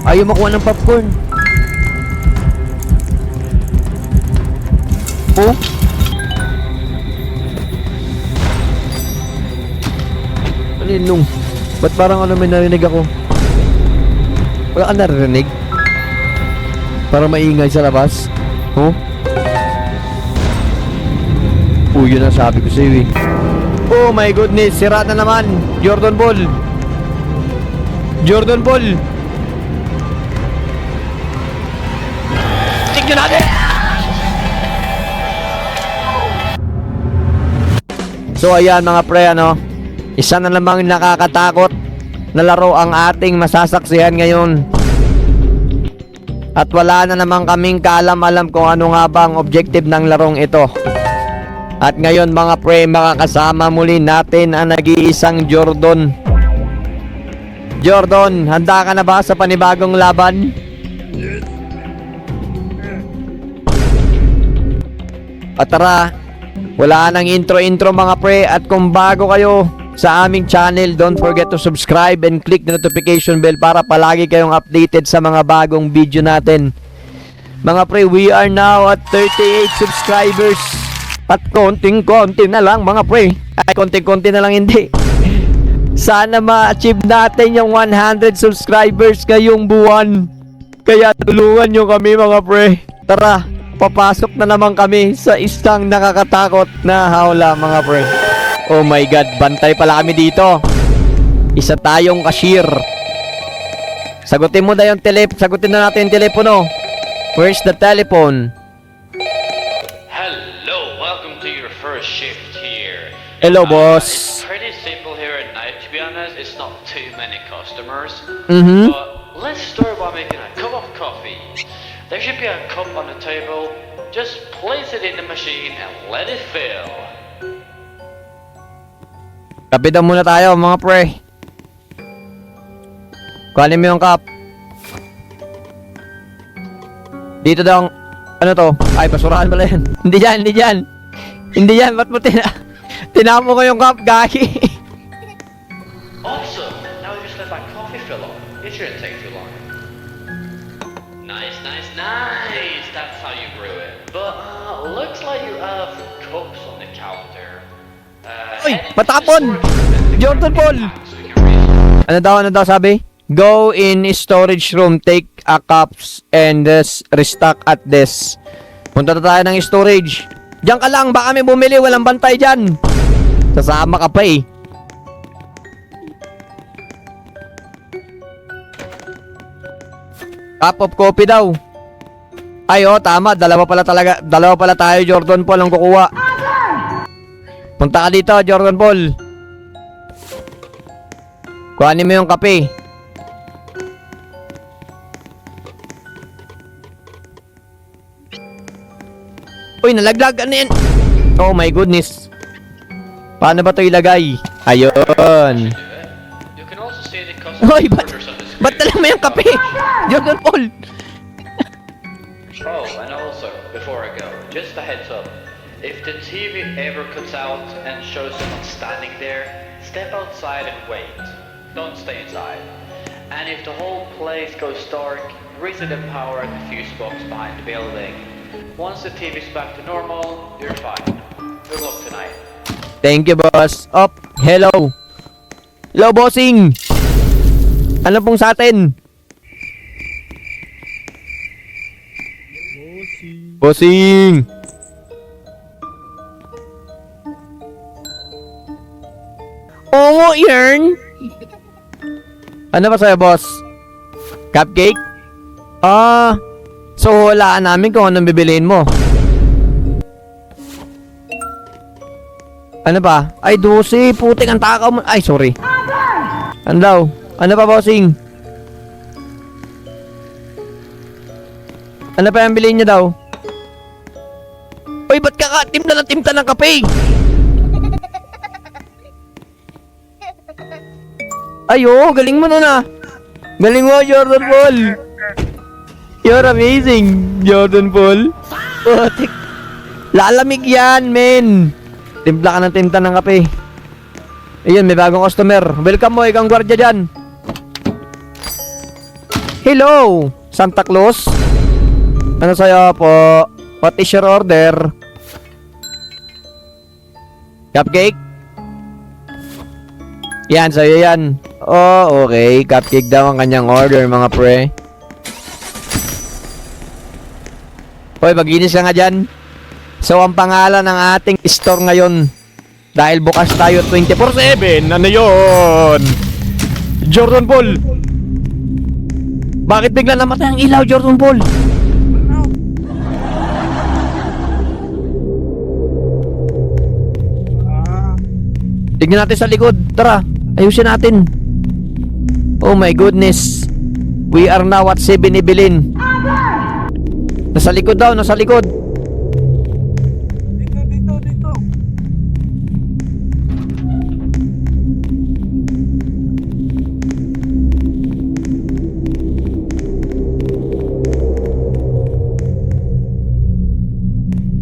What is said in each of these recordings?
Ayaw makuha ng popcorn. Oh? Alinong? Ba't parang ano may narinig ako? Wala ka narinig? Parang maingay sa labas? Oh? Yun ang sabi ko sa'yo eh. Oh my goodness, sira na naman. Jordan Ball. Jordan Ball. Tignan natin. So ayan mga pre, ano, isa na namang nakakatakot na laro ang ating masasaksihan ngayon. At wala na namang kaming kaalam-alam kung ano nga ba ang objective ng larong ito. At ngayon mga pre, makakasama muli natin ang nag-iisang Jordan. Jordan, handa ka na ba sa panibagong laban? At tara, wala nang intro-intro mga pre. At kung bago kayo sa aming channel, don't forget to subscribe and click the notification bell para palagi kayong updated sa mga bagong video natin. Mga pre, we are now at 38 subscribers. At konting-konti na lang mga pre. Ay, konting-konti na lang hindi. Sana ma-achieve natin yung 100 subscribers ngayong buwan. Kaya tulungan nyo kami mga pre. Tara, papasok na naman kami sa isang nakakatakot na hawla mga pre. Oh my god, bantay pala kami dito. Isa tayong cashier. Sagutin mo na yung sagutin na natin yung telepono. Where's the telephone? Shift here. Hello, boss. It's pretty simple here at night. To be honest, it's not too many customers. But let's start by making a cup of coffee. There should be a cup on the table. Just place it in the machine and let it fill. Kape daw muna tayo mga pre. Kuhanin mo yung cup. Dito daw. Ano to? Ay, basurahan pala yan. Hindi dyan, hindi dyan. Hindi yan, ba't mo tinamo ko yung cup, gagi? Awesome! Now we just let that coffee fill up. It shouldn't take too long. Nice, nice, nice! That's how you brew it. But, looks like you have cups on the counter. Uy, matapon! Jordan Paul! Ano daw sabi? Go in storage room, take a cups and restock at this. Punta na tayo ng storage. Diyan ka lang, baka may bumili, walang bantay dyan. Sasama ka pa eh. Cup of coffee daw. Ay oh, tama, dalawa pala tayo, Jordan Paul ang kukuha. Punta ka dito, Jordan Paul. Kuhanin mo yung kape. Uy, nalaglag. Ano yan? Oh my goodness. Paano ba ito ilagay? Ayun. You can also see the customer Uy, ba't dala mo yung kape? Jordan Paul. Oh, and also, before I go, just a heads up. If the TV ever cuts out and shows someone standing there, step outside and wait. Don't stay inside. And if the whole place goes dark, reset the power at the fuse box behind the building. Once the TV's back to normal, you're fine. Good luck tonight. Thank you, boss. Up. Hello. Hello, bossing. Ano pong sa atin? Bossing. Oo, yarn. Ano ba sa'yo, boss? Cupcake? So hulaan namin kung anong bibiliin mo. Ano ba? Ay, 12. Putik ang takaw mo. Ay, sorry. Ano daw? Ano pa, bossing? Ano pa yung bilhin niya daw? Uy, ba't ka timpla ng kape? Ay, oh, galing mo nun ah. Galing mo, Jordan Paul. You're amazing, Jordan Paul. Putik. Lalamig yan, men. Timpla ka ng tinta ng kape. Ayun, may bagong customer. Welcome mo, ikang gwardiya dyan. Hello, Santa Claus. Ano sa'yo po? What is your order? Cupcake? Yan, sa'yo yan. Oh, okay. Cupcake daw ang kanyang order, mga pre. Hoy, maginis ka nga dyan. So, ang pangalan ng ating store ngayon, dahil bukas tayo 24/7, ano yun? Jordan Paul! Bakit bigla namatay ang ilaw, Jordan Paul? Tignan natin sa likod. Tara, ayusin natin. Oh my goodness. We are now at 7-Eleven. Nasa likod daw, nasa likod. Dito.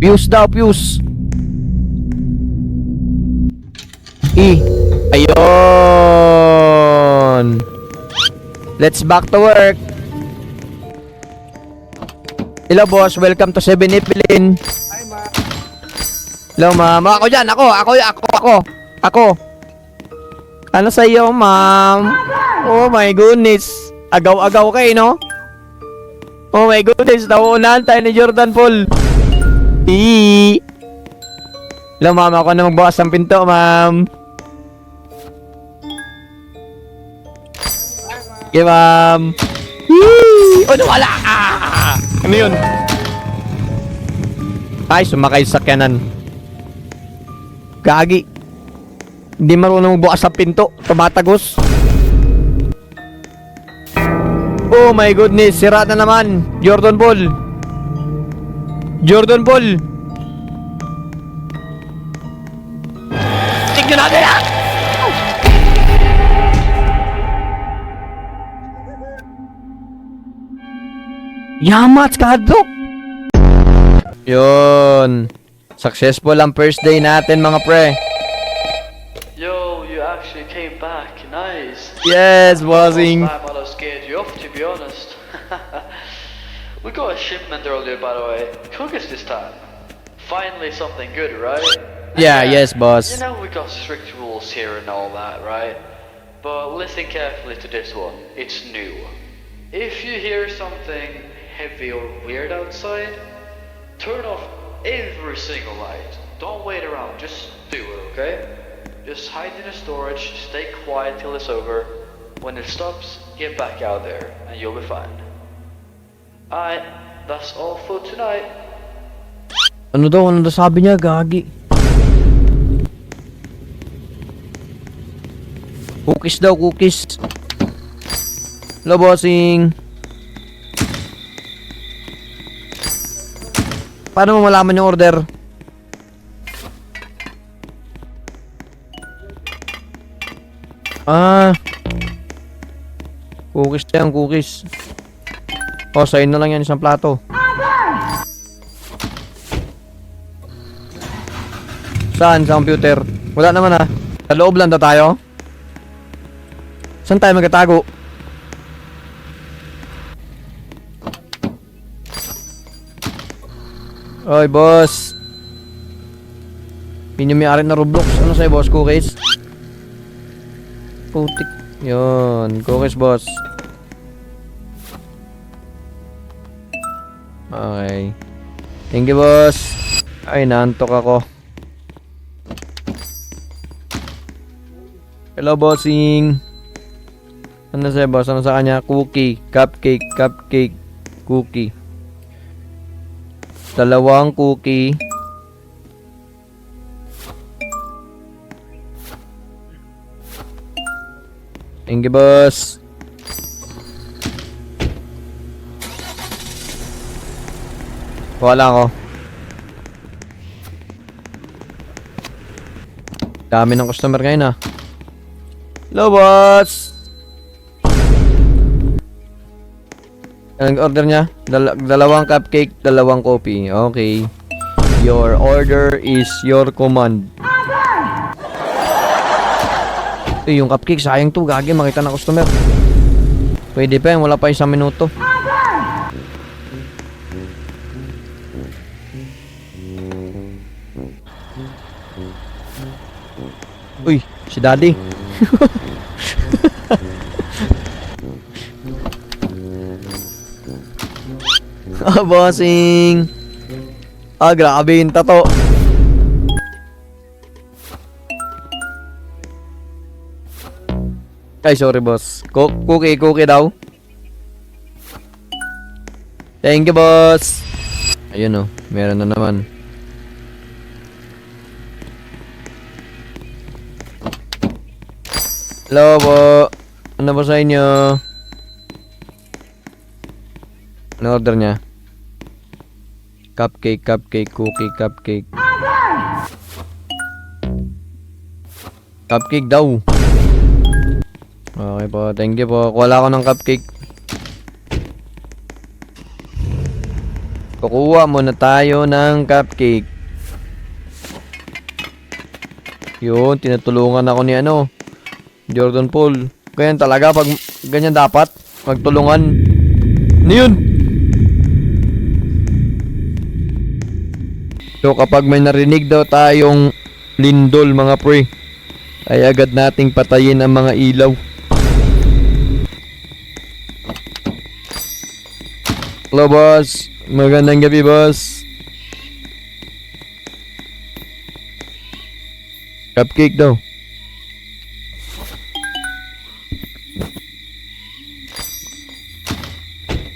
Fuse daw, fuse. Ayun. Let's back to work. Hello boss, welcome to 7-Eleven. Hi, ma. Hello ma'am. Ako dyan, ako. Ano sa iyo, ma'am? Oh my goodness. Agaw-agaw kayo, no? Oh my goodness, nauunahan tayo ni Jordan Paul. Hello ma'am, ako na magbukas ng pinto, ma'am. Okay, ma'am. Oh, nawala! Ano yun? Ay, sumakay sa sakyanan. Gagi. Hindi marunong magbukas ng pinto. Tumatagos. Oh my goodness, sira na naman. Jordan Paul. Tignan natin yan! Yamat, kadok! Yun. Successful ang first day natin, mga pre. Yo, you actually came back. Nice. Yes, bossing. Last time I was scared you off, to be honest. We got a shipment earlier, by the way. Cookies this time. Finally something good, right? Yeah, And, yes, boss. You know we got strict rules here and all that, right? But listen carefully to this one. It's new. If you hear something heavy or weird outside, turn off every single light. Don't wait around, just do it, okay? Just hide in the storage, stay quiet till it's over. When it stops, get back out there, and you'll be fine. Alright, that's all for tonight. Ano daw sabi niya, gagi? Cookies daw, cookies. Hello, bossing. Paano mo malaman yung order? Cookies yan, cookies. Oh, sa'yo na lang yan, isang plato. Saan? Sa computer? Wala naman ah. Sa loob lang daw tayo. Saan tayo magtatago? Oy, boss. Pinumiarin na Roblox. Ano sa'yo, boss? Cookies? Putik. Yun. Cookies, boss. Okay. Thank you, boss. Ay, naantok ako. Hello, bossing. Ano sa'yo, boss? Ano sa kanya? Cookie. Cupcake. Cookie. 2 cookie. Thank you, boss. Wala ako. Dami ng customer ngayon ah. Hello, boss. Anong order niya? 2 cupcake, 2 coffee. Okay. Your order is your command. Yung cupcake, sayang to. Gagi, makita ng customer. Pwede pa yan, wala pa 1 minuto. Uy, si Daddy. Ah, bossing. Ah, grabe yung tato. Ay, sorry boss. Cookie daw. Thank you, boss. Ayun oh, meron na naman. Hello po. Ano ba sa inyo? Ano order niya? Cupcake, cookie, cupcake. Cupcake daw. Okay po, thank you po. Kuha ko ng cupcake. Kukuha muna tayo ng cupcake. Yun, tinutulungan ako ni Jordan Paul. Ganyan talaga, pag ganyan dapat magtulungan. Ano yun? So kapag may narinig daw tayong lindol mga pre, ay agad nating patayin ang mga ilaw. Hello boss, magandang gabi boss. Cupcake daw.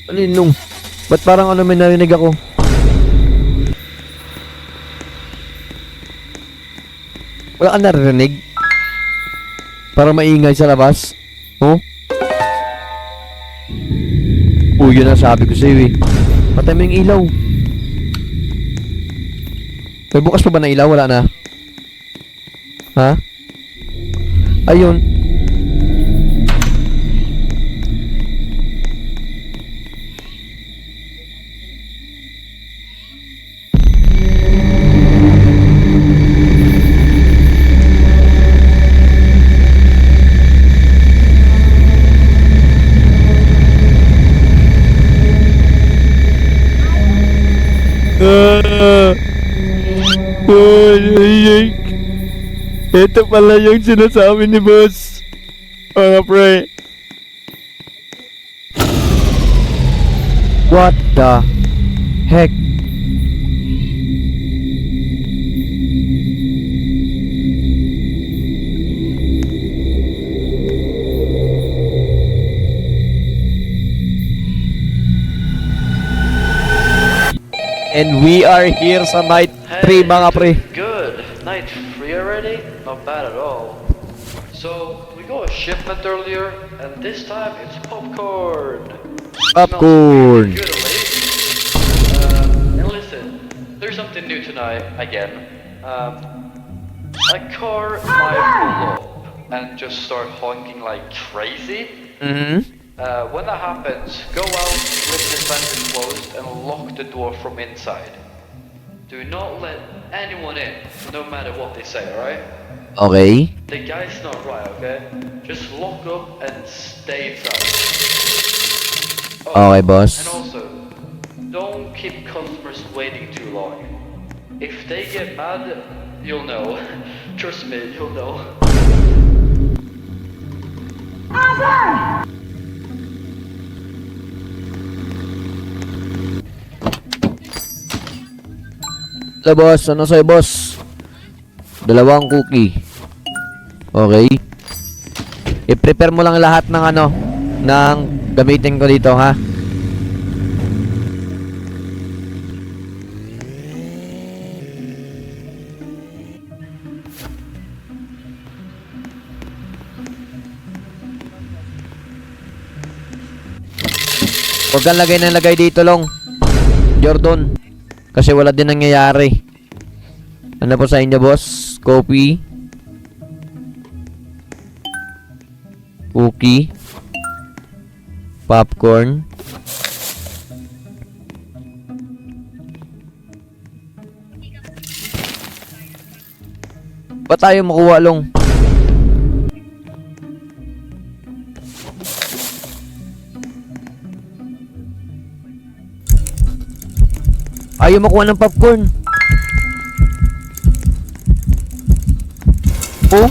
Alinong, ba't parang may narinig ako? Wala ka narinig? Para maingay sa labas? Oh? Uy, yun ang sabi ko sa'yo eh. Patay mo yung ilaw. May bukas pa ba na ilaw? Wala na? Ha? Ayun. Ito pala yung sinasabi ni boss. Mga pre. What the heck? And we are here sa night 3 mga pre. Good. Night 3 already? Not bad at all. So, we got a shipment earlier, and this time it's popcorn. Popcorn. Good, and listen, there's something new tonight, again. A car might pull up and just start honking like crazy. When that happens, go out, leave the fence closed, and lock the door from inside. Do not let anyone in, no matter what they say, alright? Okay. The guy's not right, okay? Just lock up and stay inside. Okay, boss. And also, don't keep customers waiting too long. If they get mad, you'll know. Trust me, you'll know. Hello boss, ano sa'yo boss? 2 cookie. Okay. I-prepare mo lang lahat ng ng gamitin ko dito ha. Huwag kang lagay ng lagay dito long Jordan. Kasi wala din nangyayari. Ano po sa inyo, boss? Coffee. Cookie. Popcorn. Ba't tayo makuha, long? Ayaw makuha ng popcorn. Oh,